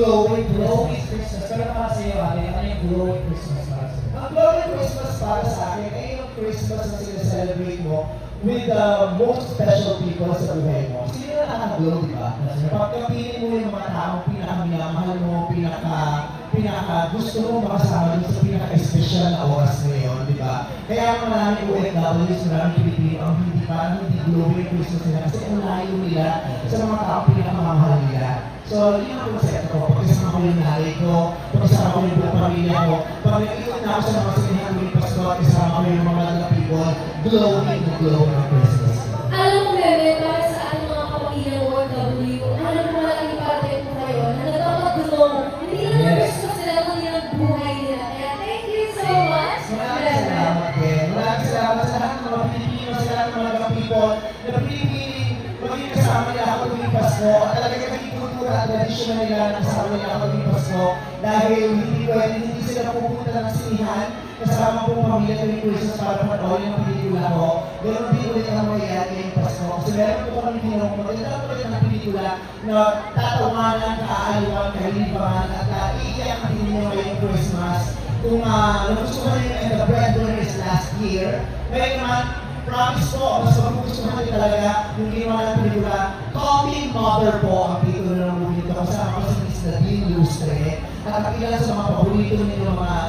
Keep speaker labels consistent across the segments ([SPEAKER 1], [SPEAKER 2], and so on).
[SPEAKER 1] glowing
[SPEAKER 2] Glowing
[SPEAKER 1] Christmas.
[SPEAKER 2] Christmas. Pero para sa iyo, ate, ano yung glowing Christmas para sa iyo?
[SPEAKER 1] Ang glowing Christmas para sa akin ay yung Christmas na sinaselebrate mo with the most special people sa buhay mo. Sino na nakaka-glow, di ba? Pag kapilin mo yung mga taong pinaka-minamahal mo, gusto mo makasama dun sa pinaka-special na oras ngayon, di ba? Kaya maraming OFWs, maraming Pilipino ang hindi glowing Christmas nila kasi ang layo nila sa mga taong pinakamamahal nila. So, yun ang konsepto ko. Pagkasama ko yung nanay ko, pagkasama ko yung buong pamilya ko, pag nag-iwan na ako sa mga sinihan ko yung Pasko at kasama ko yung mga people, glowing na glow ng Christmas.
[SPEAKER 3] Alam mo, Bebe, para sa ating mga kapamilya OFW, alam mo malaking parte po kayo na nagpapagulong. Hindi lang ang Christmas nila, kundi ang buhay nila. Kaya thank you so much,
[SPEAKER 1] Maraming salamat din. Maraming salamat sa lahat ng mga Pilipino, sa lahat ng mga people na pinipiling maging kasama nila ako tuwing Pasko at talagang naging kultura at tradisyon nila na kasama nila ako tuwing Pasko dahil hindi sila pupunta ng sinihan kasama kong pamilya tuwing Christmas para panoorin ang pelikula ko. Ganun din ulit ang mangyayari ngayong Pasko. Kasi meron ko kami tinong magandang ulit ng pelikula na tatawanan, kaaliwan, kahilibangan at iiyak ang ninyo ngayong Christmas. Kung nagustuhan nyo yung The Breadwinner is Last Year, ngayon naman, promise ko, mas magugustuhan nyo talaga yung ginawa ng pelikula. Talking Mother po ang titulo ng movie ito. Kasama ko si Miss Nadine Lustre at ang ilan sa mga paborito ninyo mga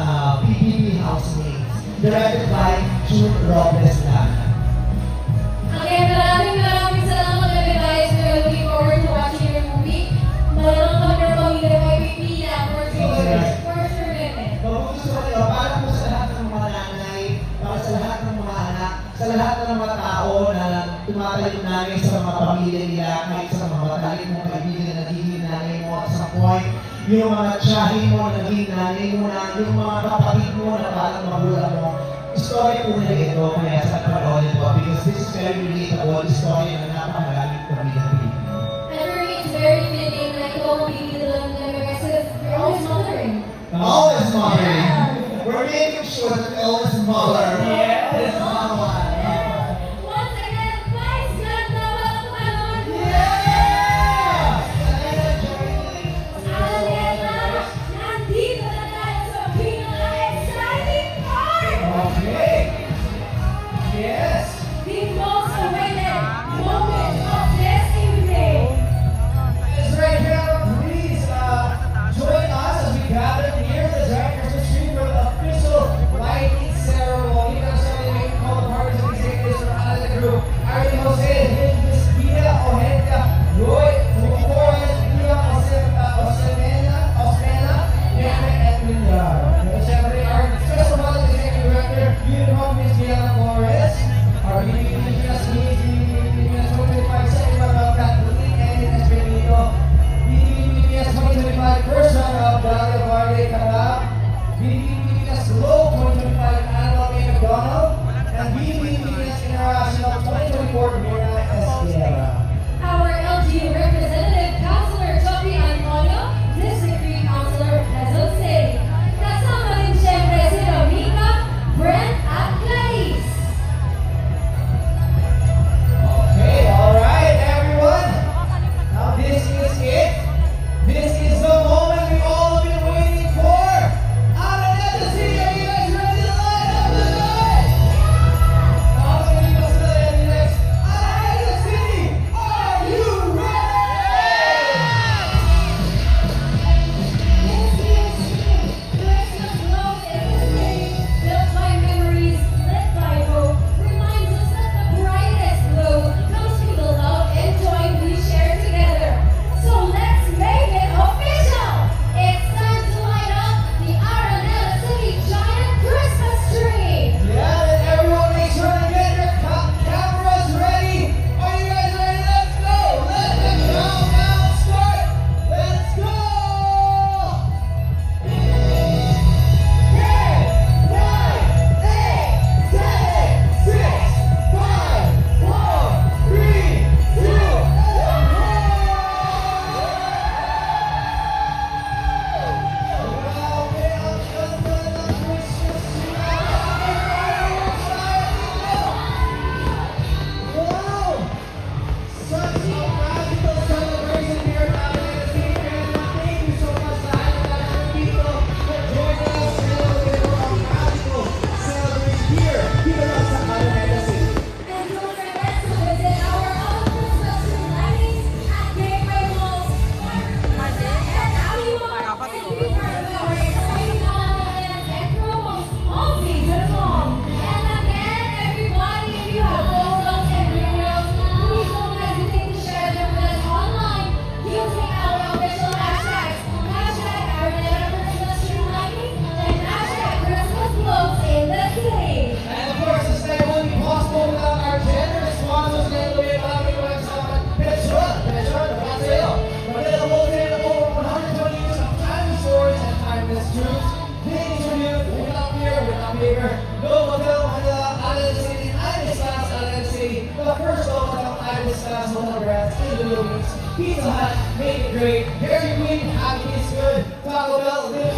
[SPEAKER 1] PBB housemates. Directed by Jude Robles Lana.
[SPEAKER 3] Again, maraming salamat, Bebe, guys. We're looking forward to watching your movie. Maraming kami ng pamilya kay Pipila for sure. For sure, Bebe.
[SPEAKER 1] Magugustuhan nyo, para po sa lahat ng mga nanay, para sa lahat ng mga anak, sa lahat ng mga tao na tumatayo namin sa mga pamilya nila, kahit sa mga matalik mong kaibigan na nagiging nanay mo at sa point, yung mga tiyahin mo na naging nanay mo na, yung mga kapatid mo na parang magulang mo. Story po na ito, kaya sa panoorin po, because this is very relatable, story na napakagaling pamilya Pilipino.
[SPEAKER 3] And for me, it's very fitting na ikaw ang pipili lang namin kasi you're always mothering.
[SPEAKER 1] Always mothering. We're making sure that we always mother.
[SPEAKER 2] Yes.
[SPEAKER 1] Mama.
[SPEAKER 3] Once again, guys, ganda walang kanon.
[SPEAKER 1] Yes!
[SPEAKER 3] Again, nandito na tayo sa pinaka-exciting part!
[SPEAKER 2] Okay. Yes.
[SPEAKER 3] The most awaited moment of this evening!
[SPEAKER 2] It's right here. Please join us as we gather near the director's retreat for the official lighting ceremony. Because favor. Novotel Manila, Island City, Ibis Gas, Island City. The first Novotel Ibis Gas hotel brands in the Philippines. Pizza Hut, make it great. Dairy Queen, happy is good. Taco Bell, Little